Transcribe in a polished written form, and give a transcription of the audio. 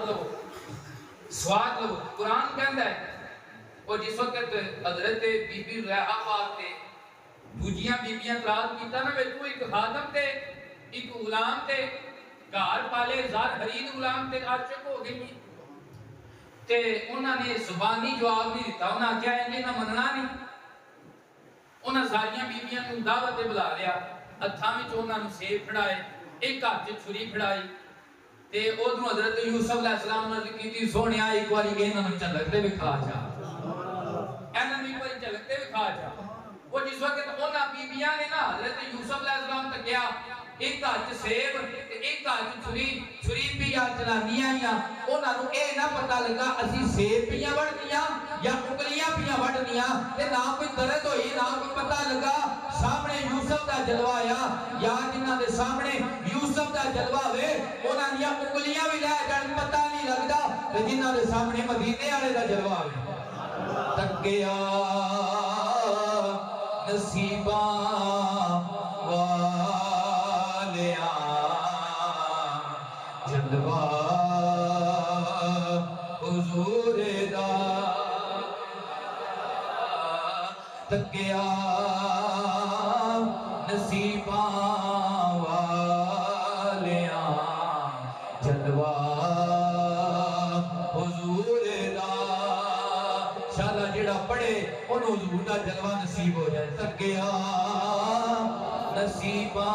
سواد لو سواد لو قرآن کہندا ہے اور جس وقت حضرت بی بی ریحا پاک تے دوجیاں بیبیاں اعتراض کیتا نا وے تو ایک خادم تے ایک غلام تے گھر پالے زار خرید غلام تے عاشق ہو گئی تے انہاں نے زبانی جواب نہیں دیتا انہاں کیا ہے نہ مننا نہیں انہاں ساریاں بیبیاں کو دعوت تے بلا لیا ہتھاں وچ انہاں نوں سیب پھڑائے ایک ہاتھ وچ چھری پھڑائی تے اودھروں حضرت یوسف علیہ السلام نے کیتی سونیا ایک واری انہاں نوں چلکتے وکھا جا انہاں نوں ایک واری چلکتے وکھا جا وہ جس وقت انہاں بیبیاں نے نا حضرت یوسف علیہ السلام تک گیا ایک ہاتھ سیب تے ایک ہاتھ چھری پیا چلانیاں یا انہاں نوں اے نہ پتہ لگا اسی سیب پیاں وڑنیاں یا انگلیاں پیاں وڑنیاں تے نہ کوئی درد ہوئی نہ کوئی پتہ لگا سامنے یوسف دا جلوہ آیا یا جنہاں دے سامنے یوسف دا جلوہ ہوئے انہاں دیاں انگلیاں بھی لے جان پتہ نہیں لگدا تے جنہاں دے سامنے مدینے والے دا جلوہ ہوئے تکیا نصیباں والیاں جلوہ حضور دا تکیا نصیباں والیاں جلوہ حضور دا شالا جڑا پڑھے انہوں حضور دا جلوہ نصیب ہو جائے تکیا نصیباں